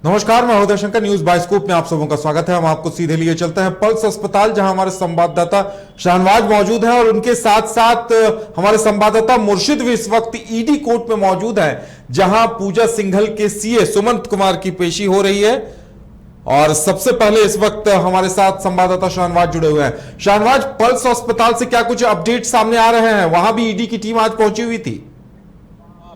नमस्कार, मैं Uday Shankar. News bioscope में आप सबों का स्वागत है। हम आपको सीधे लिए चलते हैं पल्स अस्पताल, जहां हमारे संवाददाता शाहनवाज मौजूद है और उनके साथ साथ हमारे संवाददाता मुर्शिद भी इस वक्त ईडी कोर्ट में मौजूद है, जहां पूजा सिंघल के सीए सुमंत कुमार की पेशी हो रही है। और सबसे पहले इस वक्त हमारे साथ संवाददाता शाहनवाज जुड़े हुए हैं। शाहनवाज, पल्स अस्पताल से क्या कुछ अपडेट सामने आ रहे हैं? वहां भी ईडी की टीम आज पहुंची हुई थी।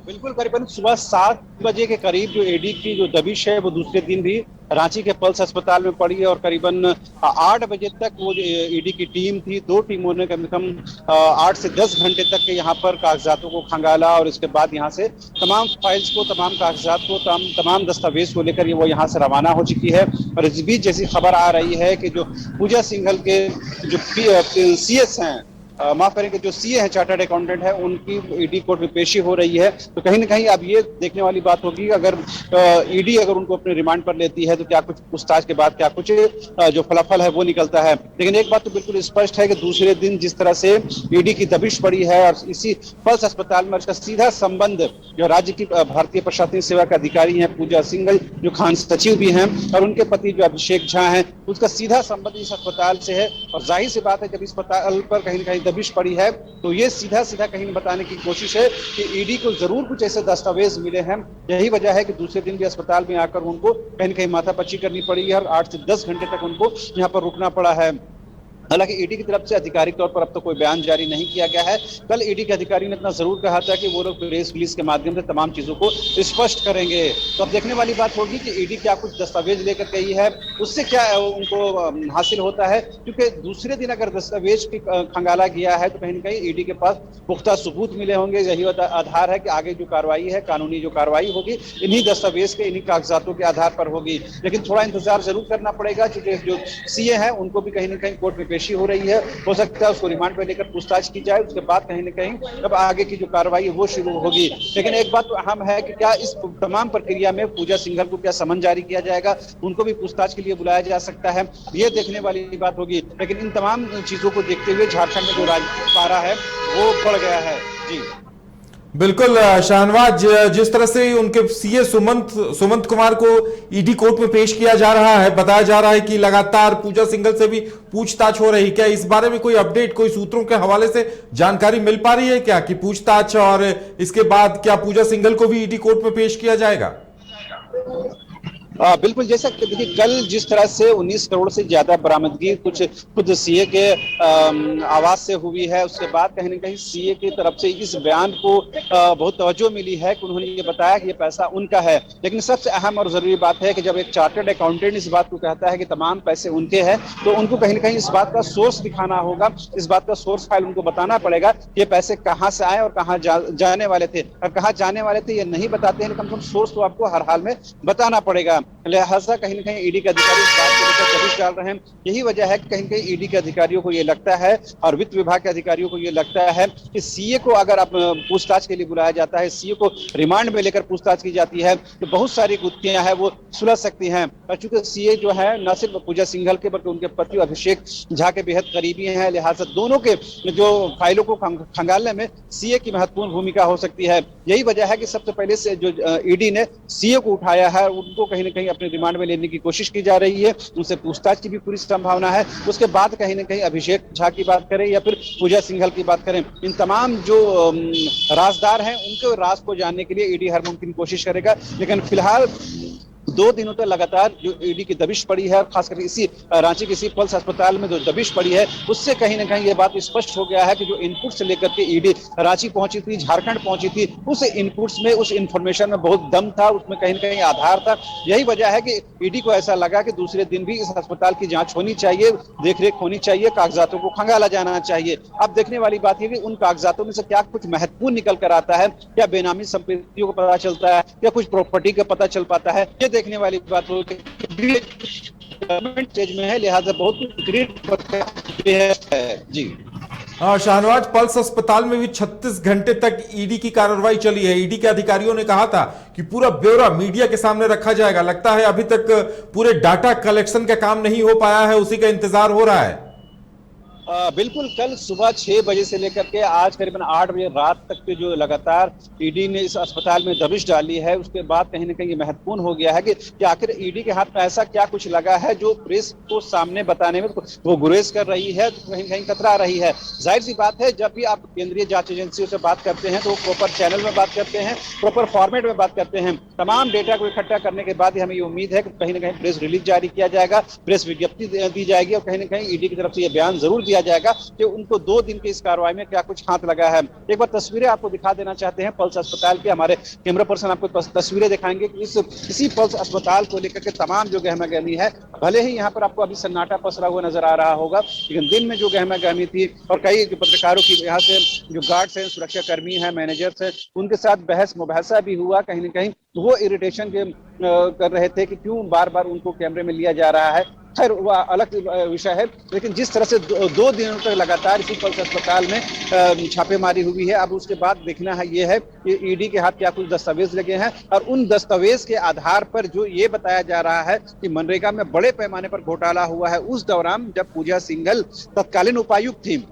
बिल्कुल, करीबन सुबह 7 बजे के करीब जो ईडी की जो दबिश है वो दूसरे दिन भी रांची के पल्स अस्पताल में पड़ी है और करीबन 8 बजे तक वो जो ईडी की टीम थी, 2 टीमों ने कम से कम 8 से 10 घंटे तक के यहाँ पर कागजातों को खंगाला और इसके बाद यहाँ से तमाम फाइल्स को, तमाम कागजात को, तमाम दस्तावेज को लेकर वो यहाँ से रवाना हो चुकी है। और इस बीच जैसी खबर आ रही है कि जो पूजा सिंघल के जो सीएस हैं, माफ करेंगे, जो सीए हैं, चार्टर्ड अकाउंटेंट है, उनकी ईडी कोर्ट में पेशी हो रही है। तो कहीं ना कहीं अब ये देखने वाली बात होगी, अगर ईडी अगर उनको अपने रिमांड पर लेती है तो क्या कुछ पूछताछ के बाद क्या कुछ जो फलाफल है वो निकलता है। लेकिन एक बात तो बिल्कुल स्पष्ट है कि दूसरे दिन जिस तरह से ईडी की दबिश पड़ी है और इसी पल्स अस्पताल में इसका सीधा संबंध जो राज्य की भारतीय प्रशासनिक सेवा के अधिकारी हैं पूजा सिंघल, जो खान सचिव भी हैं, और उनके पति जो अभिषेक झा हैं, उसका सीधा संबंध इस अस्पताल से है। और जाहिर सी बात है, जब इस अस्पताल पर कहीं ना कहीं दबिश पड़ी है तो ये सीधा सीधा कहीं बताने की कोशिश है कि ईडी को जरूर कुछ ऐसे दस्तावेज मिले हैं। यही वजह है कि दूसरे दिन भी अस्पताल में आकर उनको कहीं ना कहीं माथापच्ची करनी पड़ी है और 8 से 10 घंटे तक उनको यहाँ पर रुकना पड़ा है। हालांकि ईडी की तरफ से आधिकारिक तौर पर अब तो कोई बयान जारी नहीं किया गया है। कल ईडी के अधिकारी ने इतना जरूर कहा था कि वो लोग प्रेस रिलीज के माध्यम से तमाम चीजों को स्पष्ट करेंगे। तो अब देखने वाली बात होगी कि ईडी क्या कुछ दस्तावेज लेकर गई है, उससे क्या उनको हासिल होता है। क्योंकि दूसरे दिन अगर दस्तावेज की खंगाला गया है तो कहीं ना कहीं ईडी के पास पुख्ता सबूत मिले होंगे। यही आधार है कि आगे जो कार्रवाई है, कानूनी जो कार्रवाई होगी, इन्हीं दस्तावेज के, इन्हीं कागजातों के आधार पर होगी। लेकिन थोड़ा इंतजार जरूर करना पड़ेगा, क्योंकि जो सीए है उनको भी कहीं ना कहीं कोर्ट में पेशी हो रही है। हो सकता है उसको रिमांड पर लेकर पूछताछ की जाए, उसके बाद कहीं ना कहीं अब आगे की जो कार्रवाई है वो शुरू होगी। लेकिन एक बात तो अहम है कि क्या इस तमाम प्रक्रिया में पूजा सिंघल को क्या समन जारी किया जाएगा, उनको भी पूछताछ के लिए बुलाया जा सकता है, ये देखने वाली बात होगी। लेकिन इन तमाम चीजों को देखते हुए झारखंड में जो राजनीतिक पारा है वो बढ़ गया है। जी बिल्कुल शाहनवाज, जिस तरह से उनके सीए सुमंत कुमार को ईडी कोर्ट में पेश किया जा रहा है, बताया जा रहा है कि लगातार पूजा सिंघल से भी पूछताछ हो रही। क्या इस बारे में कोई अपडेट, कोई सूत्रों के हवाले से जानकारी मिल पा रही है क्या कि पूछताछ और इसके बाद क्या पूजा सिंघल को भी ईडी कोर्ट में पेश किया जाएगा? बिल्कुल, जैसा कि देखिए कल जिस तरह से 19 करोड़ से ज्यादा बरामदगी कुछ खुद सीए के आवाज से हुई है, उसके बाद कहीं ना कहीं सीए की तरफ से इस बयान को बहुत तवज्जो मिली है कि उन्होंने ये बताया कि ये पैसा उनका है। लेकिन सबसे अहम और जरूरी बात है कि जब एक चार्टर्ड अकाउंटेंट इस बात को कहता है कि तमाम पैसे उनके हैं, तो उनको कहीं ना कहीं इस बात का सोर्स दिखाना होगा, इस बात का सोर्स फाइल उनको बताना पड़ेगा कि ये पैसे कहाँ से आए और कहाँ जाने वाले थे। और कहाँ जाने वाले थे ये नहीं बताते हैं, लेकिन कम सोर्स तो आपको हर हाल में बताना पड़ेगा। लिहाजा कहीं ना कहीं ईडी के अधिकारी इस बात को लेकर दबिश डाल रहे हैं। यही वजह है कि कहीं ना कहीं ईडी के अधिकारियों को ये लगता है और वित्त विभाग के अधिकारियों को ये लगता है कि सीए को अगर आप पूछताछ के लिए बुलाया जाता है, सीए को रिमांड में लेकर पूछताछ की जाती है, तो बहुत सारी गुत्थियां हैं वो सुलझ सकती हैं। और चूंकि सीए जो है न सिर्फ पूजा सिंघल के बल्कि उनके पति अभिषेक झा के बेहद करीबी हैं, लिहाजा दोनों के जो फाइलों को खंगालने में सीए की महत्वपूर्ण भूमिका हो सकती है। यही वजह है कि सबसे पहले से जो ईडी ने सीए को उठाया है, उनको कहीं ना कहीं अपने रिमांड में लेने की कोशिश की जा रही है, उनसे पूछताछ की भी पूरी संभावना है। उसके बाद कहीं ना कहीं अभिषेक झा की बात करें या फिर पूजा सिंघल की बात करें, इन तमाम जो राजदार हैं उनके राज को जानने के लिए ईडी हर मुमकिन कोशिश करेगा। लेकिन फिलहाल 2 दिनों तक लगातार जो ईडी की दबिश पड़ी है, खासकर इसी रांची के इसी पल्स अस्पताल में जो दबिश पड़ी है, उससे कहीं ना कहीं ये बात स्पष्ट हो गया है कि जो इनपुट से लेकर के ईडी रांची पहुंची थी, झारखंड पहुंची थी, उस इनपुट्स में, उस इंफॉर्मेशन में बहुत दम था, उसमें कहीं ना कहीं आधार था। यही वजह है कि ईडी को ऐसा लगा कि दूसरे दिन भी इस अस्पताल की जांच होनी चाहिए, देखरेख होनी चाहिए, कागजातों को खंगाला जाना चाहिए। अब देखने वाली बात है कि उन कागजातों में से क्या कुछ महत्वपूर्ण निकल कर आता है, क्या बेनामी संपत्तियों को पता चलता है, क्या कुछ प्रॉपर्टी का पता चल पाता है, ये देखने वाली बात हो गवर्नमेंट स्टेज में है। लिहाजा बहुत कुछ है। जी शाहनवाज, पल्स अस्पताल में भी 36 घंटे तक ईडी की कार्रवाई चली है। ईडी के अधिकारियों ने कहा था कि पूरा ब्यौरा मीडिया के सामने रखा जाएगा। लगता है अभी तक पूरे डाटा कलेक्शन का काम नहीं हो पाया है, उसी का इंतजार हो रहा है। बिल्कुल कल सुबह 6 बजे से लेकर के आज करीबन 8 बजे रात तक के जो लगातार ईडी ने इस अस्पताल में दबिश डाली है, उसके बाद कहीं ना कहीं ये महत्वपूर्ण हो गया है कि आखिर ईडी के हाथ में ऐसा क्या कुछ लगा है जो प्रेस को सामने बताने में वो गुरेज कर रही है, तो कहीं कहीं कतरा रही है। जाहिर सी बात है, जब भी आप केंद्रीय जांच एजेंसियों से बात करते हैं तो वो प्रॉपर चैनल में बात करते हैं, प्रॉपर फॉर्मेट में बात करते हैं। तमाम डेटा को इकट्ठा करने के बाद हमें ये उम्मीद है कि कहीं ना कहीं प्रेस रिलीज जारी किया जाएगा, प्रेस विज्ञप्ति दी जाएगी और कहीं ना कहीं ईडी की तरफ से यह बयान जरूर दिया जाएगा कि उनको 2 दिन की इस कार्रवाई में क्या कुछ हाथ लगा है। एक बार तस्वीरें आपको दिखा देना चाहते हैं पल्स अस्पताल के, हमारे कैमरा पर्सन आपको तस्वीरें दिखाएंगे कि इसी पल्स अस्पताल को लेकर के तमाम जो गहमा गहमी है, भले ही यहाँ पर आपको अभी सन्नाटा पसरा हुआ नजर आ रहा होगा, लेकिन दिन में जो गहमा गहमी थी और कई जो पत्रकारों की यहाँ से जो गार्ड्स हैं, सुरक्षा कर्मी हैं, मैनेजर्स हैं, उनके साथ बहस मुबहसा भी हुआ। कहीं ना कहीं वो इरिटेशन कर रहे थे कि क्यों बार बार उनको कैमरे में लिया जा रहा है। खैर वह अलग विषय है, लेकिन जिस तरह से 2 दिनों तक लगातार इसी पल्स अस्पताल में छापेमारी हुई है, अब उसके बाद देखना है ये है कि ईडी के हाथ क्या कुछ दस्तावेज लगे हैं और उन दस्तावेज के आधार पर जो ये बताया जा रहा है कि मनरेगा में बड़े पैमाने पर घोटाला हुआ है उस दौरान जब पूजा सिंघल तत्कालीन उपायुक्त थी।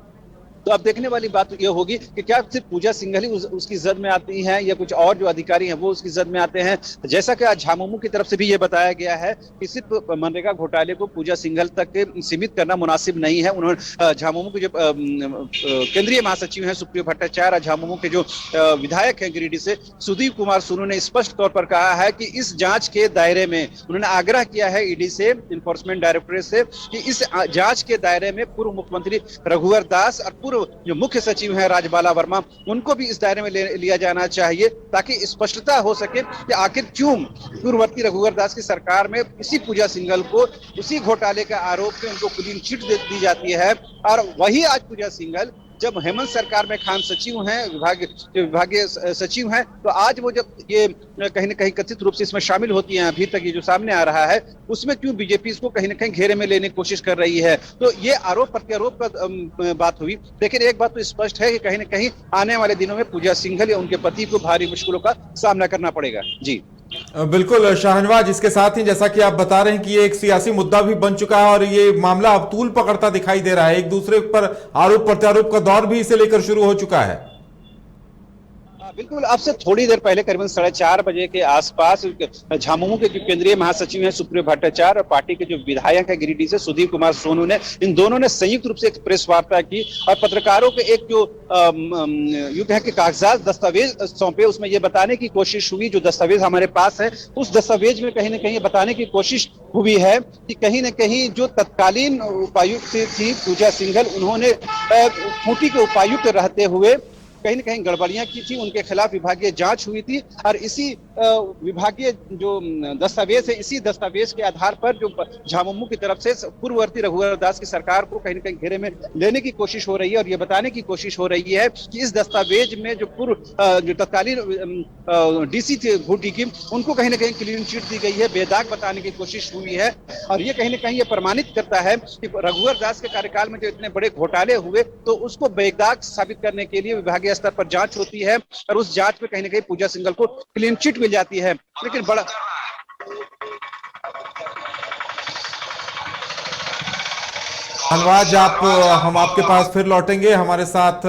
तो अब देखने वाली बात ये होगी कि क्या सिर्फ पूजा सिंघल ही उसकी जद में आती हैं या कुछ और जो अधिकारी हैं वो उसकी जद में आते हैं। जैसा कि आज झामुमो की तरफ से भी ये बताया गया है कि सिर्फ मनरेगा घोटाले को पूजा सिंघल तक सीमित करना मुनासिब नहीं है। उन्होंने झामुमो के जो केंद्रीय महासचिव हैं सुप्रियो भट्टाचार्य और झामुमो के जो विधायक हैं गिरिडीह से सुदीप कुमार सोनू ने स्पष्ट तौर पर कहा है कि इस जांच के दायरे में उन्होंने आग्रह किया है ईडी से, इन्फोर्समेंट डायरेक्टोरेट से, कि इस जांच के दायरे में पूर्व मुख्यमंत्री रघुवर दास और पूर्व जो मुख्य सचिव हैं राजबाला वर्मा, उनको भी इस दायरे में लिया जाना चाहिए ताकि स्पष्टता हो सके कि आखिर क्यों पूर्ववर्ती रघुवर दास की सरकार में इसी पूजा सिंघल को उसी घोटाले का आरोप में उनको क्लीन चिट दी जाती है और वही आज पूजा सिंघल जब हेमंत सरकार में खान सचिव हैं, विभागीय सचिव हैं, तो आज वो जब ये कहीं ना कहीं कथित रूप से इसमें शामिल होती हैं, अभी तक ये जो सामने आ रहा है उसमें क्यों बीजेपी इसको कहीं ना कहीं घेरे में लेने की कोशिश कर रही है। तो ये आरोप प्रत्यारोप का बात हुई, लेकिन एक बात तो स्पष्ट है कि कहीं ना कहीं आने वाले दिनों में पूजा सिंघल या उनके पति को भारी मुश्किलों का सामना करना पड़ेगा। जी बिल्कुल शाहनवाज, इसके साथ ही जैसा कि आप बता रहे हैं कि ये एक सियासी मुद्दा भी बन चुका है और ये मामला अब तूल पकड़ता दिखाई दे रहा है, एक दूसरे पर आरोप प्रत्यारोप का दौर भी इसे लेकर शुरू हो चुका है। बिल्कुल, अब से थोड़ी देर पहले करीबन 4:30 बजे के आसपास झामुमो के केंद्रीय महासचिव हैं सुप्रियो भट्टाचार्य और पार्टी के जो विधायक है गिरिडीह से सुदीप कुमार सोनू ने, इन दोनों ने संयुक्त रूप से एक प्रेस वार्ता की और पत्रकारों के एक जो यूं कहें कि कागजात दस्तावेज सौंपे, उसमें ये बताने की कोशिश हुई, जो दस्तावेज हमारे पास है उस दस्तावेज में कहीं ना कहीं बताने की कोशिश हुई है कि कहीं ना कहीं जो तत्कालीन उपायुक्त थी पूजा सिंघल, उन्होंने खूंटी के उपायुक्त रहते हुए कहीं ना कहीं गड़बड़ियां की थी, उनके खिलाफ विभागीय जांच हुई थी और इसी विभागीय जो दस्तावेज है, इसी दस्तावेज के आधार पर जो झामुमो की तरफ से पूर्ववर्ती रघुवर दास की सरकार को कहीं ना कहीं घेरे में लेने की कोशिश हो रही है और ये बताने की कोशिश हो रही है कि इस दस्तावेज में जो जो तत्कालीन डीसी थे खूंटी की, उनको कहीं ना कहीं क्लीन चिट दी गई है, बेदाग बताने की कोशिश हुई है और ये कहीं ना कहीं ये प्रमाणित करता है कि रघुवर दास के कार्यकाल में जो इतने बड़े घोटाले हुए तो उसको बेदाग साबित करने के लिए विभागीय स्तर पर जांच होती है और उस जांच में कहीं ना कहीं पूजा सिंघल को क्लीन चिट मिल जाती है। लेकिन बड़ा धन्यवाद आप, हम आपके पास फिर लौटेंगे। हमारे साथ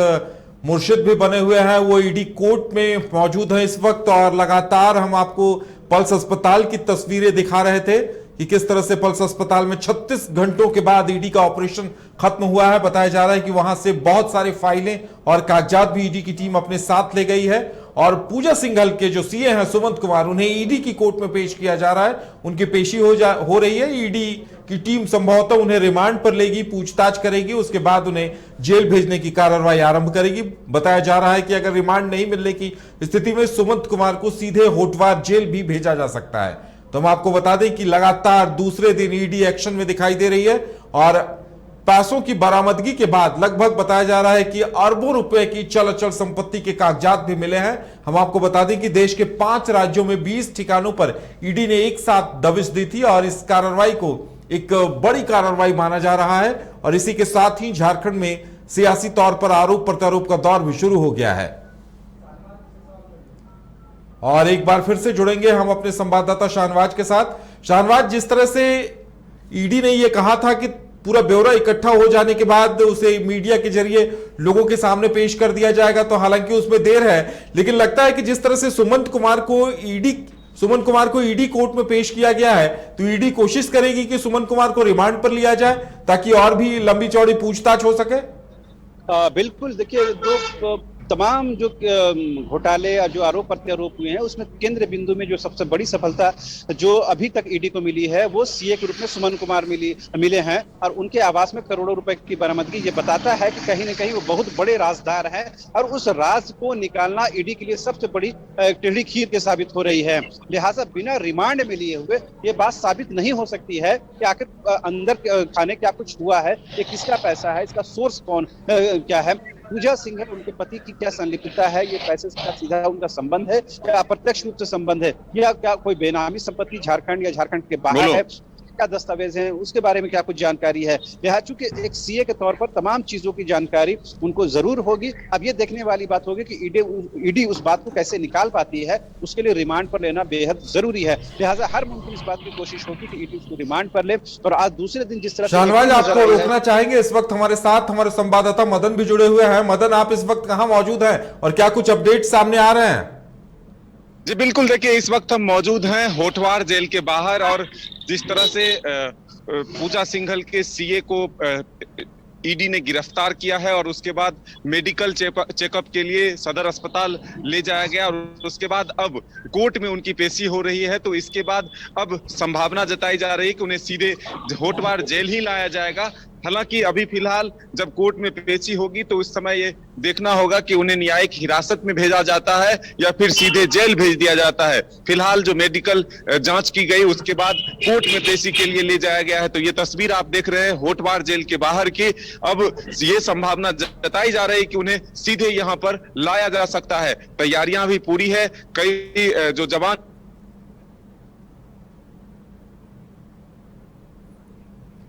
मुर्शिद भी बने हुए हैं, वो ईडी कोर्ट में मौजूद है इस वक्त और लगातार हम आपको पल्स अस्पताल की तस्वीरें दिखा रहे थे कि किस तरह से पल्स अस्पताल में 36 घंटों के बाद ईडी का ऑपरेशन खत्म हुआ है। बताया जा रहा है कि वहां से बहुत सारे फाइलें और कागजात भी ईडी की टीम अपने साथ ले गई है और पूजा सिंघल के जो सीए हैं सुमंत कुमार, उन्हें ईडी की कोर्ट में पेश किया जा रहा है, उनकी पेशी हो रही है। ईडी की टीम संभवतः उन्हें रिमांड पर लेगी, पूछताछ करेगी, उसके बाद उन्हें जेल भेजने की कार्रवाई आरंभ करेगी। बताया जा रहा है कि अगर रिमांड नहीं मिलने की स्थिति में सुमंत कुमार को सीधे होटवार जेल भी भेजा जा सकता है। तो हम आपको बता दें कि लगातार दूसरे दिन ईडी एक्शन में दिखाई दे रही है और पैसों की बरामदगी के बाद लगभग बताया जा रहा है कि अरबों रुपए की चल अचल संपत्ति के कागजात भी मिले हैं। हम आपको बता दें कि देश के 5 राज्यों में 20 ठिकानों पर ईडी ने एक साथ दबिश दी थी और इस कार्रवाई को एक बड़ी कार्रवाई माना जा रहा है और इसी के साथ ही झारखंड में सियासी तौर पर आरोप प्रत्यारोप का दौर भी शुरू हो गया है। और एक बार फिर से जुड़ेंगे हम अपने संवाददाता शाहनवाज के साथ। शाहनवाज, जिस तरह से ईडी ने यह कहा था कि पूरा ब्यौरा इकट्ठा हो जाने के बाद उसे मीडिया के जरिए लोगों के सामने पेश कर दिया जाएगा। तो हालांकि उसमें देर है, लेकिन लगता है कि जिस तरह से सुमन कुमार को ईडी कोर्ट में पेश किया गया है, तो ईडी कोशिश करेगी कि सुमन कुमार को रिमांड पर लिया जाए ताकि और भी लंबी चौड़ी पूछताछ हो सके। बिल्कुल, देखिए जो तमाम जो घोटाले या जो आरोप प्रत्यारोप हुए हैं उसमें केंद्र बिंदु में जो सबसे बड़ी सफलता जो अभी तक ईडी को मिली है वो सीए के रूप में सुमन कुमार मिले हैं, और उनके आवास में करोड़ों रुपए की बरामदगी ये बताता है कि कहीं न कहीं वो बहुत बड़े राजदार हैं, और उस राज को निकालना ईडी के लिए सबसे बड़ी टेढ़ी खीर के साबित हो रही है। लिहाजा बिना रिमांड में लिए हुए ये बात साबित नहीं हो सकती है कि आखिर अंदर खाने क्या कुछ हुआ है, ये किसका पैसा है, इसका सोर्स कौन क्या है। पूजा सिंघल उनके पति की क्या संलिप्तता है, ये पैसे से सीधा उनका संबंध है या अप्रत्यक्ष रूप से संबंध है, या क्या कोई बेनामी संपत्ति झारखंड या झारखंड के बाहर है, क्या दस्तावेज हैं, उसके बारे में क्या कुछ जानकारी है। यह चूंकि एक सीए के तौर पर तमाम चीजों की जानकारी उनको जरूर होगी। अब ये देखने वाली बात होगी कि ईडी उस बात को कैसे निकाल पाती है, उसके लिए रिमांड पर लेना बेहद जरूरी है। लिहाजा हर मुमकिन इस बात की कोशिश होगी कि ईडी उसको रिमांड पर ले। और आज दूसरे दिन जिस तरह शाहनवाज, आपको रोकना चाहेंगे, इस वक्त हमारे साथ हमारे संवाददाता मदन भी जुड़े हुए हैं। मदन, आप इस वक्त कहां मौजूद हैं और क्या कुछ अपडेट सामने आ रहे हैं? जी बिल्कुल, देखिए इस वक्त हम मौजूद हैं होटवार जेल के बाहर, और जिस तरह से पूजा सिंघल के सीए को ईडी ने गिरफ्तार किया है और उसके बाद मेडिकल चेकअप के लिए सदर अस्पताल ले जाया गया, और उसके बाद अब कोर्ट में उनकी पेशी हो रही है। तो इसके बाद अब संभावना जताई जा रही है कि उन्हें सीधे होटवार जेल ही लाया जाएगा। हालांकि अभी फिलहाल जब कोर्ट में पेशी होगी तो उस समय ये देखना होगा कि उन्हें न्यायिक हिरासत में भेजा जाता है या फिर सीधे जेल भेज दिया जाता है। फिलहाल जो मेडिकल जांच की गई उसके बाद कोर्ट में पेशी के लिए ले जाया गया है। तो ये तस्वीर आप देख रहे हैं होटवार जेल के बाहर की। अब ये संभावना जताई जा रही है कि उन्हें सीधे यहाँ पर लाया जा सकता है। तैयारियां भी पूरी है, कई जो जवान।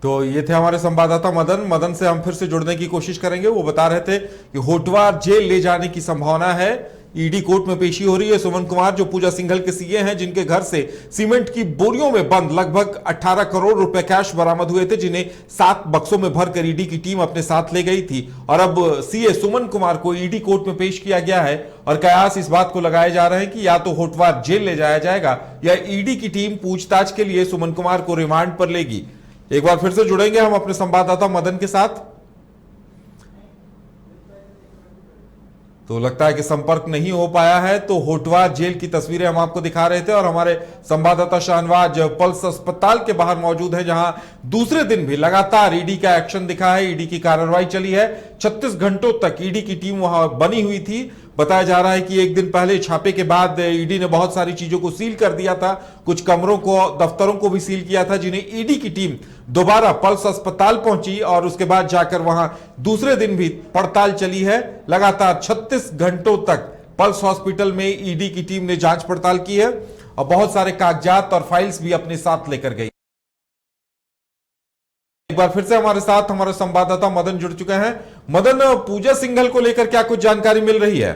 तो ये थे हमारे संवाददाता मदन से हम फिर से जुड़ने की कोशिश करेंगे। वो बता रहे थे कि होटवार जेल ले जाने की संभावना है। ईडी कोर्ट में पेशी हो रही है। सुमन कुमार जो पूजा सिंघल के सीए हैं, जिनके घर से सीमेंट की बोरियों में बंद लगभग 18 करोड़ रुपए कैश बरामद हुए थे, जिन्हें 7 बक्सों में भरकर ईडी की टीम अपने साथ ले गई थी। और अब सीए सुमन कुमार को ईडी कोर्ट में पेश किया गया है और कयास इस बात को लगाए जा रहे हैं कि या तो होटवार जेल ले जाया जाएगा या ईडी की टीम पूछताछ के लिए सुमन कुमार को रिमांड पर लेगी। एक बार फिर से जुड़ेंगे हम अपने संवाददाता मदन के साथ। तो लगता है कि संपर्क नहीं हो पाया है। तो होटवार जेल की तस्वीरें हम आपको दिखा रहे थे और हमारे संवाददाता शाहनवाज पल्स अस्पताल के बाहर मौजूद है, जहां दूसरे दिन भी लगातार ईडी का एक्शन दिखा है, ईडी की कार्रवाई चली है। 36 घंटों तक ईडी की टीम वहां बनी हुई थी। बताया जा रहा है कि एक दिन पहले छापे के बाद ईडी ने बहुत सारी चीजों को सील कर दिया था, कुछ कमरों को, दफ्तरों को भी सील किया था, जिन्हें ईडी की टीम दोबारा पल्स अस्पताल पहुंची और उसके बाद जाकर वहां दूसरे दिन भी पड़ताल चली है। लगातार 36 घंटों तक पल्स हॉस्पिटल में ईडी की टीम ने जांच पड़ताल की है और बहुत सारे कागजात और फाइल्स भी अपने साथ लेकर गई। एक बार फिर से हमारे साथ हमारे संवाददाता मदन जुड़ चुके हैं। मदन, पूजा सिंघल को लेकर क्या कुछ जानकारी मिल रही है?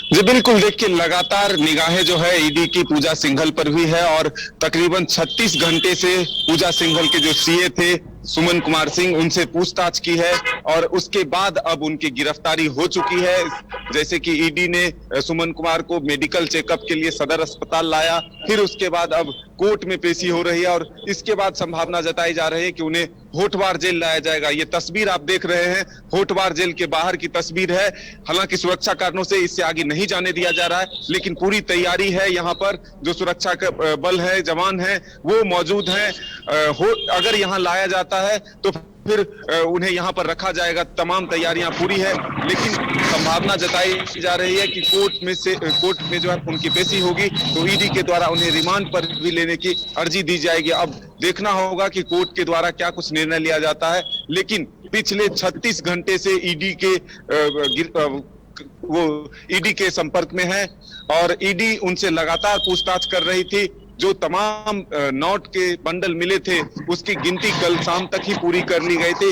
जी बिल्कुल, देखिए लगातार निगाहें जो है ईडी की पूजा सिंघल पर भी है, और तकरीबन 36 घंटे से पूजा सिंघल के जो सीए थे सुमन कुमार सिंह, उनसे पूछताछ की है और उसके बाद अब उनकी गिरफ्तारी हो चुकी है। जैसे कि ईडी ने सुमन कुमार को मेडिकल चेकअप के लिए सदर अस्पताल लाया, फिर उसके बाद अब कोर्ट में पेशी हो रही है और इसके बाद संभावना जताई जा रही है कि उन्हें होटवार जेल लाया जाएगा। ये तस्वीर आप देख रहे हैं होटवार जेल के बाहर की तस्वीर है। हालांकि सुरक्षा कारणों से इससे आगे नहीं जाने दिया जा रहा है, लेकिन पूरी तैयारी है। यहाँ पर जो सुरक्षा का बल है, जवान है, वो मौजूद हैं। अगर यहाँ लाया जाता है तो फिर उन्हें यहाँ पर रखा जाएगा। तमाम तैयारियां पूरी है, लेकिन संभावना जताई जा रही है कि कोर्ट में जो है उनकी पेशी होगी तो ईडी के द्वारा उन्हें रिमांड पर भी लेने की अर्जी दी जाएगी। अब देखना होगा कि कोर्ट के द्वारा क्या कुछ निर्णय लिया जाता है। लेकिन पिछले 36 घंटे से ईडी के संपर्क में है और ईडी उनसे लगातार पूछताछ कर रही थी। जो तमाम नोट के बंडल मिले थे उसकी गिनती कल शाम तक ही पूरी कर ली गई थी।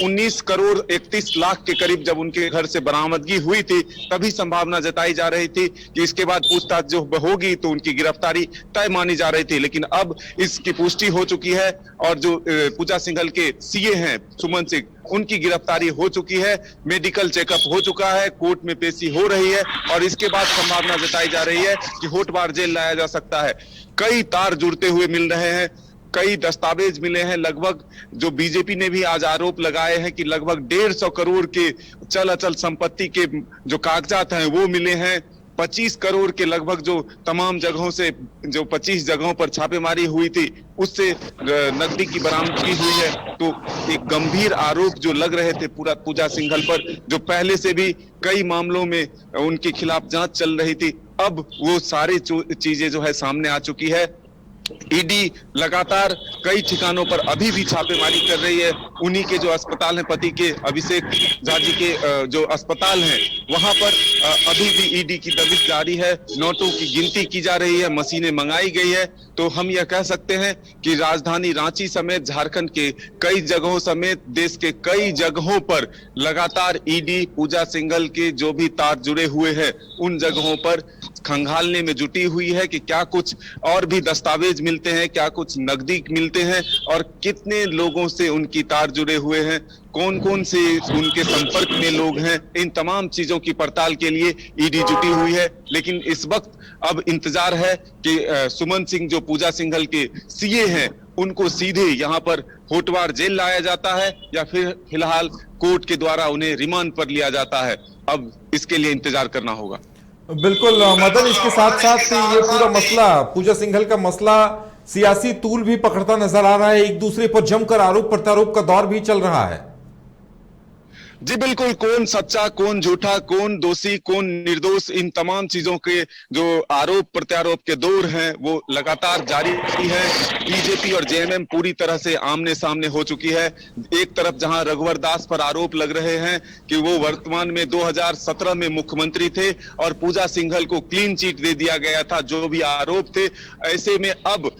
19 करोड़ 31 लाख के करीब जब उनके घर से बरामदगी हुई थी तभी संभावना जताई जा रही थी कि इसके बाद पूछताछ जो होगी तो उनकी गिरफ्तारी तय मानी जा रही थी, लेकिन अब इसकी पुष्टि हो चुकी है और जो पूजा सिंघल के सीए हैं सुमन सिंह, उनकी गिरफ्तारी हो चुकी है, मेडिकल चेकअप हो चुका है, कोर्ट में पेशी हो रही है और इसके बाद संभावना जताई जा रही है कि होटवार जेल लाया जा सकता है। कई तार जुड़ते हुए मिल रहे हैं, कई दस्तावेज मिले हैं, लगभग जो बीजेपी ने भी आज आरोप लगाए हैं कि लगभग 150 करोड़ के चल अचल संपत्ति के जो कागजात हैं वो मिले हैं। 25 करोड़ के लगभग जो तमाम जगहों से जो 25 जगहों पर छापेमारी हुई थी उससे नकदी की बरामदगी हुई है। तो एक गंभीर आरोप जो लग रहे थे पूरा पूजा सिंघल पर, जो पहले से भी कई मामलों में उनके खिलाफ जांच चल रही थी, अब वो सारी चीजें जो है सामने आ चुकी है। ईडी लगातार कई ठिकानों पर अभी भी छापेमारी कर रही है। उन्हीं के जो अस्पताल हैं, पति के अभिषेक झा जी के जो अस्पताल हैं वहां पर अभी भी ईडी की दबिश जारी है। नोटों की गिनती की जा रही है, मशीनें मंगाई गई है। तो हम यह कह सकते हैं कि राजधानी रांची समेत झारखंड के कई जगहों समेत देश के कई जगहों पर लगातार ईडी पूजा सिंघल के जो भी तार जुड़े हुए हैं उन जगहों पर खंगालने में जुटी हुई है कि क्या कुछ और भी दस्तावेज मिलते हैं, क्या कुछ नकदी मिलते हैं और कितने लोगों से उनकी तार जुड़े हुए हैं, कौन कौन से उनके संपर्क में लोग हैं। इन तमाम चीजों की पड़ताल के लिए ईडी जुटी हुई है। लेकिन इस वक्त अब इंतजार है कि सुमन सिंह जो पूजा सिंघल के सीए हैं उनको सीधे यहाँ पर होटवार जेल लाया जाता है या फिर फिलहाल कोर्ट के द्वारा उन्हें रिमांड पर लिया जाता है। अब इसके लिए इंतजार करना होगा। बिल्कुल मदन, इसके साथ साथ ये पूरा मसला, पूजा सिंघल का मसला सियासी तूल भी पकड़ता नजर आ रहा है। एक दूसरे पर जमकर आरोप प्रत्यारोप का दौर भी चल रहा है। जी बिल्कुल, कौन सच्चा कौन झूठा, कौन दोषी कौन निर्दोष, इन तमाम चीजों के जो आरोप प्रत्यारोप के दौर हैं वो लगातार जारी है। बीजेपी और जेएमएम पूरी तरह से आमने सामने हो चुकी है। एक तरफ जहां रघुवर दास पर आरोप लग रहे हैं कि वो वर्तमान में 2017 में मुख्यमंत्री थे और पूजा सिंघल को क्लीन चिट दे दिया गया था, जो भी आरोप थे। ऐसे में अब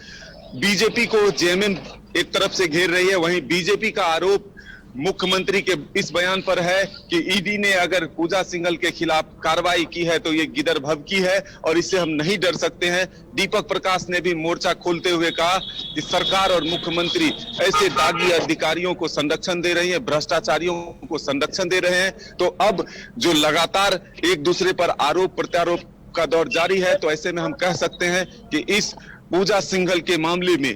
बीजेपी को जेएमएम एक तरफ से घेर रही है, वहीं बीजेपी का आरोप मुख्यमंत्री के इस बयान पर है कि ईडी ने अगर पूजा सिंघल के खिलाफ कार्रवाई की है तो ये गिदर भभकी है और इससे हम नहीं डर सकते हैं। दीपक प्रकाश ने भी मोर्चा खोलते हुए कहा कि सरकार और मुख्यमंत्री ऐसे दागी अधिकारियों को संरक्षण दे रही है, भ्रष्टाचारियों को संरक्षण दे रहे हैं। तो अब जो लगातार एक दूसरे पर आरोप प्रत्यारोप का दौर जारी है, तो ऐसे में हम कह सकते हैं कि इस पूजा सिंघल के मामले में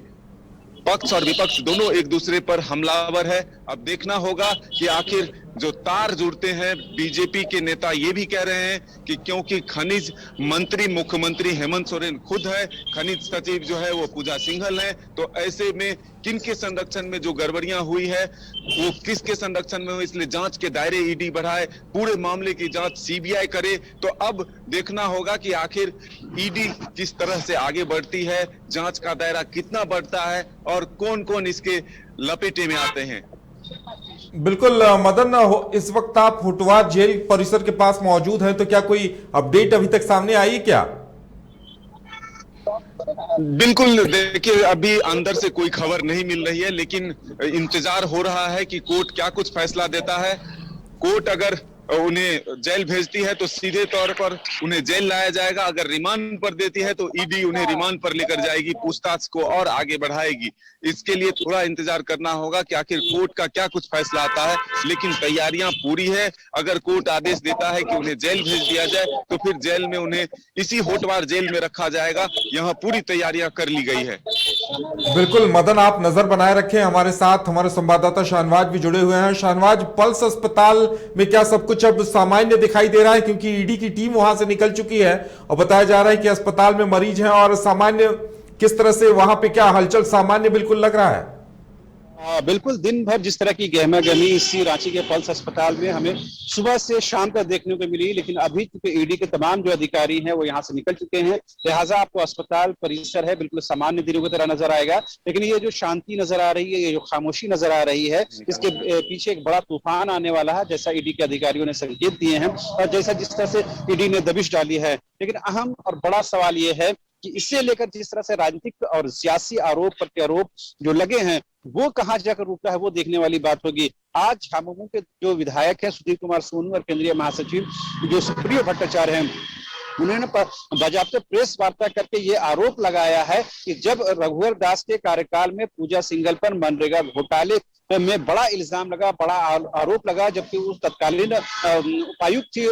पक्ष और विपक्ष दोनों एक दूसरे पर हमलावर है। अब देखना होगा कि आखिर जो तार जुड़ते हैं, बीजेपी के नेता ये भी कह रहे हैं कि क्योंकि खनिज मंत्री मुख्यमंत्री हेमंत सोरेन खुद है, खनिज सचिव जो है वो पूजा सिंघल है, तो ऐसे में किनके संरक्षण में जो गड़बड़ियां हुई है वो किसके संरक्षण में हुई, इसलिए जांच के दायरे ईडी बढ़ाए, पूरे मामले की जांच सीबीआई करे। तो अब देखना होगा कि आखिर ईडी किस तरह से आगे बढ़ती है, जांच का दायरा कितना बढ़ता है और कौन कौन इसके लपेटे में आते हैं। बिल्कुल मदन, इस वक्त आप होटवार जेल परिसर के पास मौजूद हैं, तो क्या कोई अपडेट अभी तक सामने आई है क्या? बिल्कुल, देखिए अभी अंदर से कोई खबर नहीं मिल रही है, लेकिन इंतजार हो रहा है कि कोर्ट क्या कुछ फैसला देता है। कोर्ट अगर उन्हें जेल भेजती है तो सीधे तौर पर उन्हें जेल लाया जाएगा, अगर रिमांड पर देती है तो ईडी उन्हें रिमांड पर लेकर जाएगी, पूछताछ को और आगे बढ़ाएगी। इसके लिए थोड़ा इंतजार करना होगा कि आखिर कोर्ट का क्या कुछ फैसला आता है, लेकिन तैयारियां पूरी है। अगर कोर्ट आदेश देता है कि उन्हें जेल भेज दिया जाए तो फिर जेल में उन्हें इसी होटवार जेल में रखा जाएगा। यहाँ पूरी तैयारियां कर ली गई है। बिल्कुल मदन, आप नजर बनाए रखें। हमारे साथ हमारे संवाददाता शाहनवाज भी जुड़े हुए हैं। शाहनवाज, पल्स अस्पताल में क्या सब कुछ अब सामान्य दिखाई दे रहा है, क्योंकि ईडी की टीम वहां से निकल चुकी है और बताया जा रहा है कि अस्पताल में मरीज हैं, और सामान्य किस तरह से वहां पे क्या हलचल सामान्य बिल्कुल लग रहा है? बिल्कुल, दिन भर जिस तरह की गहमा गहमी इसी रांची के पल्स अस्पताल में हमें सुबह से शाम तक देखने को मिली, लेकिन अभी चूंकि ईडी के तमाम जो अधिकारी हैं वो यहाँ से निकल चुके हैं, लिहाजा आपको अस्पताल परिसर है बिल्कुल सामान्य दिनों की तरह नजर आएगा। लेकिन ये जो शांति नजर आ रही है, ये जो खामोशी नजर आ रही है, इसके पीछे एक बड़ा तूफान आने वाला है, जैसा ईडी के अधिकारियों ने संकेत दिए हैं और जैसा जिस तरह से ईडी ने दबिश डाली है। लेकिन अहम और बड़ा सवाल ये है कि इससे लेकर जिस तरह से राजनीतिक और सियासी आरोप प्रत्यारोप जो लगे हैं वो कहां जाकर रुकता है वो देखने वाली बात होगी। आज झामुमो के जो विधायक हैं सुधीर कुमार सोनू और केंद्रीय महासचिव जो सुप्रियो भट्टाचार्य हैं, उन्होंने बाजाप्ते प्रेस वार्ता करके ये आरोप लगाया है कि जब रघुवर दास के कार्यकाल में पूजा सिंघल पर मनरेगा घोटाले में बड़ा इल्जाम लगा, बड़ा आरोप लगा, जबकि उस तत्कालीन उपायुक्त थी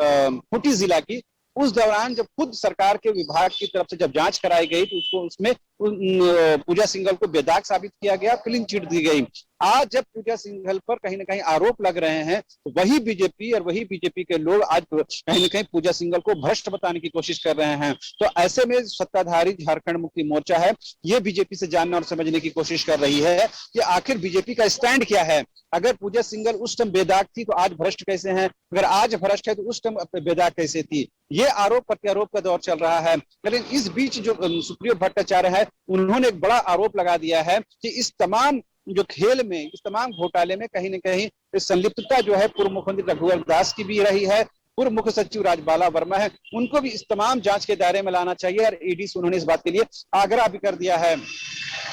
खूंटी जिला की, उस दौरान जब खुद सरकार के विभाग की तरफ से जब जांच कराई गई तो उसको उसमें पूजा सिंघल को बेदाग साबित किया गया, क्लीन चिट दी गई। आज जब पूजा सिंघल पर कहीं ना कहीं आरोप लग रहे हैं तो वही बीजेपी और वही बीजेपी के लोग आज कहीं ना कहीं पूजा सिंघल को भ्रष्ट बताने की कोशिश कर रहे हैं। तो ऐसे में सत्ताधारी झारखंड मुक्ति मोर्चा है, ये बीजेपी से जानना और समझने की कोशिश कर रही है कि आखिर बीजेपी का स्टैंड क्या है। अगर पूजा सिंघल उस टाइम बेदाग थी तो आज भ्रष्ट कैसे हैं, अगर आज भ्रष्ट है तो उस टाइम बेदाग कैसे थी। ये आरोप प्रत्यारोप का दौर चल रहा है। लेकिन इस बीच जो सुप्रियो भट्टाचार्य है उन्होंने एक बड़ा आरोप लगा दिया है कि इस तमाम जो खेल में, इस तमाम घोटाले में कहीं न कहीं संलिप्तता जो है पूर्व मुख्यमंत्री रघुवर दास की भी रही है, पूर्व मुख्य सचिव राजबाला वर्मा है, उनको भी इस तमाम जांच के दायरे में लाना चाहिए और ईडी से उन्होंने इस बात के लिए आग्रह भी कर दिया है।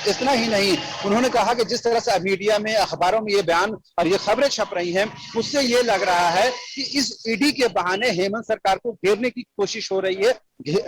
इतना ही नहीं, उन्होंने कहा कि जिस तरह से मीडिया में, अखबारों में ये बयान और ये खबरें छप रही हैं, उससे ये लग रहा है कि इस ईडी के बहाने हेमंत सरकार को घेरने की कोशिश हो रही है,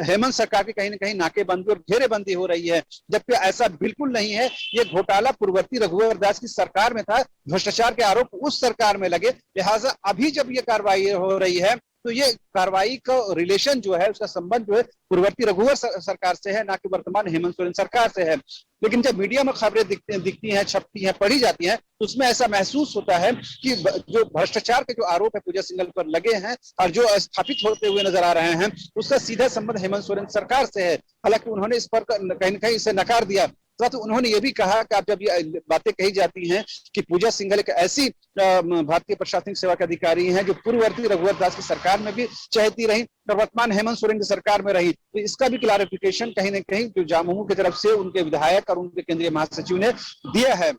हेमंत सरकार की कहीं ना कहीं नाकेबंदी और घेरेबंदी हो रही है, जबकि ऐसा बिल्कुल नहीं है। ये घोटाला पूर्ववर्ती रघुवर दास की सरकार में था, भ्रष्टाचार के आरोप उस सरकार में लगे, लिहाजा अभी जब ये कार्रवाई हो रही है तो ये कार्रवाई का रिलेशन जो है, उसका संबंध जो है पूर्ववर्ती रघुवर सरकार से है, ना कि वर्तमान हेमंत सोरेन सरकार से है। लेकिन जब मीडिया में खबरें दिखती हैं, छपती हैं, पढ़ी जाती हैं, तो उसमें ऐसा महसूस होता है कि जो भ्रष्टाचार के जो आरोप है पूजा सिंघल पर लगे हैं और जो स्थापित होते हुए नजर आ रहे हैं, उसका सीधा संबंध हेमंत सोरेन सरकार से है। हालांकि उन्होंने इस पर कहीं न कहीं इसे नकार दिया। तो उन्होंने ये भी कहा कि आप जब ये बातें कही जाती हैं कि पूजा सिंघल एक ऐसी भारतीय प्रशासनिक सेवा के अधिकारी हैं जो पूर्ववर्ती रघुवर दास की सरकार में भी चहेती रही और वर्तमान हेमंत सोरेन की सरकार में रही, तो इसका भी क्लैरिफिकेशन कहीं ना कहीं जो झामुमो की तरफ से उनके विधायक और उनके केंद्रीय महासचिव ने दिया है।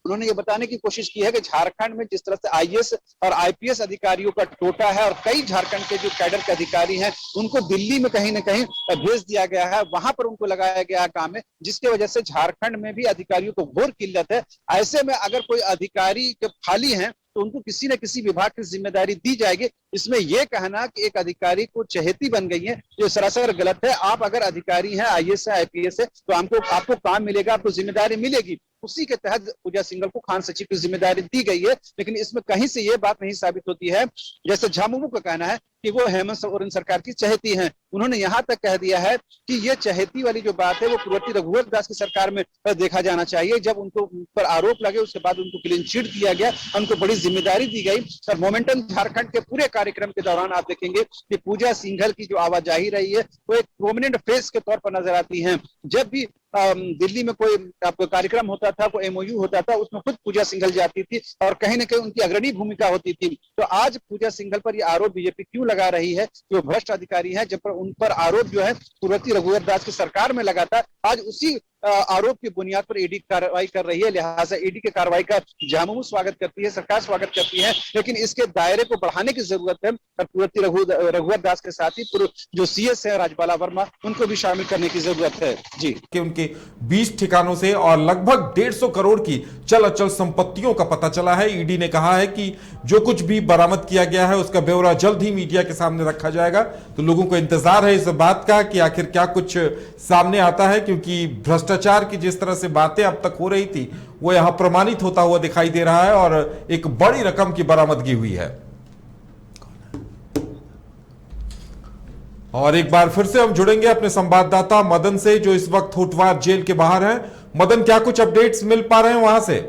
उन्होंने ये बताने की कोशिश की है कि झारखंड में जिस तरह से आईएएस और आईपीएस अधिकारियों का टोटा है और कई झारखंड के जो कैडर के अधिकारी हैं उनको दिल्ली में कहीं ना कहीं भेज दिया गया है, वहां पर उनको लगाया गया काम है, जिसकी वजह से झारखंड में भी अधिकारियों को घोर किल्लत है। ऐसे में अगर कोई अधिकारी खाली है तो उनको किसी न किसी विभाग की जिम्मेदारी दी जाएगी। इसमें यह कहना कि एक अधिकारी को चहेती बन गई है, जो सरासर गलत है। आप अगर अधिकारी हैं, आईएएस है, आईपीएस है, तो आपको काम मिलेगा, आपको जिम्मेदारी मिलेगी। उसी के तहत पूजा सिंघल को खान सचिव की जिम्मेदारी दी गई है। लेकिन इसमें कहीं से ये बात नहीं साबित होती है, जैसे झामुमो का कहना है कि वो हेमंत सोरेन सरकार की चहेती हैं। उन्होंने यहां तक कह दिया है कि ये चहेती वाली जो बात है वो पूर्ववर्ती रघुवर दास की सरकार में देखा जाना चाहिए, जब उनको पर आरोप लगे उसके बाद उनको क्लीन चिट दिया गया, उनको बड़ी जिम्मेदारी दी गई। और मोमेंटम झारखंड के पूरे कार्यक्रम के दौरान आप देखेंगे कि पूजा सिंघल की जो आवाजाही रही है वो एक प्रोमिनेंट फेस के तौर पर नजर आती है। जब भी दिल्ली में कोई आपको कार्यक्रम होता था, कोई एमओयू होता था, उसमें खुद पूजा सिंघल जाती थी और कहीं ना कहीं उनकी अग्रणी भूमिका होती थी। तो आज पूजा सिंघल पर यह आरोप बीजेपी क्यों लगा रही है कि वो भ्रष्ट अधिकारी है, जब पर उन पर आरोप जो है पूर्ववर्ती रघुवर दास की सरकार में लगा था। आज उसी आरोप की बुनियाद पर ईडी कार्रवाई कर रही है, लिहाजा ईडी के कार्रवाई का झामुमो स्वागत करती है, सरकार स्वागत करती है, लेकिन इसके दायरे को बढ़ाने की जरूरत है और पूर्ववर्ती रघुवर दास के साथ ही पूर्व जो सीएस है राजबाला वर्मा, उनको भी शामिल करने की जरूरत है। जी, कि उनके 20 ठिकानों से और लगभग 150 करोड़ की चल अचल संपत्तियों का पता चला है। ईडी ने कहा है कि जो कुछ भी बरामद किया गया है उसका ब्यौरा जल्द ही मीडिया के सामने रखा जाएगा। तो लोगों को इंतजार है इस बात का कि आखिर क्या कुछ सामने आता है, क्योंकि भ्रष्टाचार की जिस तरह से बातें अब तक हो रही थी वो यहां प्रमाणित होता हुआ दिखाई दे रहा है और एक बड़ी रकम की बरामदगी हुई है। और एक बार फिर से हम जुड़ेंगे अपने संवाददाता मदन से, जो इस वक्त होटवार जेल के बाहर हैं। मदन, क्या कुछ अपडेट्स मिल पा रहे हैं वहां से?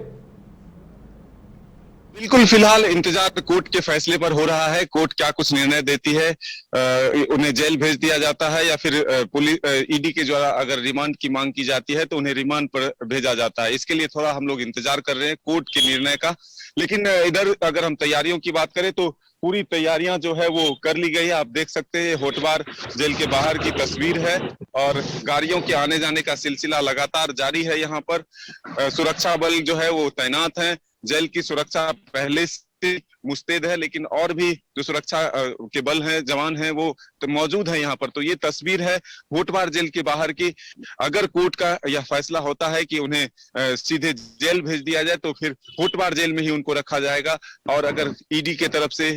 बिल्कुल, फिलहाल इंतजार कोर्ट के फैसले पर हो रहा है। कोर्ट क्या कुछ निर्णय देती है, उन्हें जेल भेज दिया जाता है या फिर पुलिस ईडी के द्वारा अगर रिमांड की मांग की जाती है तो उन्हें रिमांड पर भेजा जाता है। इसके लिए थोड़ा हम लोग इंतजार कर रहे हैं कोर्ट के निर्णय का। लेकिन इधर अगर हम तैयारियों की बात करें तो पूरी तैयारियां जो है वो कर ली गई है। आप देख सकते हैं होटवार जेल के बाहर की तस्वीर है और गाड़ियों के आने जाने का सिलसिला लगातार जारी है। यहाँ पर सुरक्षा बल जो है वो तैनात है। जेल की सुरक्षा पहले मुस्तैद है, लेकिन और भी जो सुरक्षा के बल हैं, जवान हैं, वो तो मौजूद है यहाँ पर। तो ये तस्वीर है होटवार जेल के बाहर की। अगर कोर्ट का यह फैसला होता है कि उन्हें सीधे जेल भेज दिया जाए तो फिर होटवार जेल में ही उनको रखा जाएगा, और अगर ईडी के तरफ से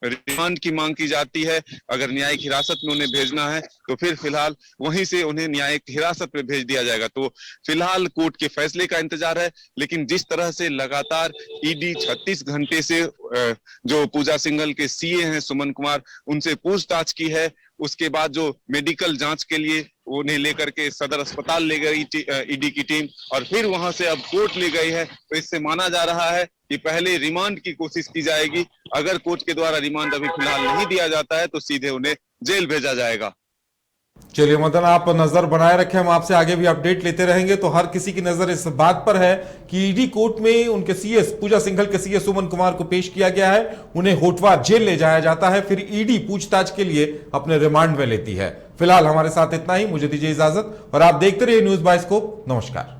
रिमांड की मांग की जाती है, अगर न्यायिक हिरासत में उन्हें भेजना है तो फिर फिलहाल वहीं से उन्हें न्यायिक हिरासत में भेज दिया जाएगा। तो फिलहाल कोर्ट के फैसले का इंतजार है। लेकिन जिस तरह से लगातार ईडी 36 घंटे से जो पूजा सिंघल के सीए हैं सुमन कुमार, उनसे पूछताछ की है, उसके बाद जो मेडिकल जांच के लिए उन्हें लेकर के सदर अस्पताल ले गई ईडी की टीम, और फिर वहां से अब कोर्ट ले गई है, तो इससे माना जा रहा है कि पहले रिमांड की कोशिश की जाएगी। अगर कोर्ट के द्वारा रिमांड अभी फिलहाल नहीं दिया जाता है तो सीधे उन्हें जेल भेजा जाएगा। चलिए मदन, आप नजर बनाए रखें, हम आपसे आगे भी अपडेट लेते रहेंगे। तो हर किसी की नजर इस बात पर है कि ईडी कोर्ट में उनके सीएस पूजा सिंघल के सीएस सुमन कुमार को पेश किया गया है, उन्हें होटवार जेल ले जाया जाता है, फिर ईडी पूछताछ के लिए अपने रिमांड में लेती है। फिलहाल हमारे साथ इतना ही, मुझे दीजिए इजाजत और आप देखते रहिए न्यूज़ बाय स्कोप। नमस्कार।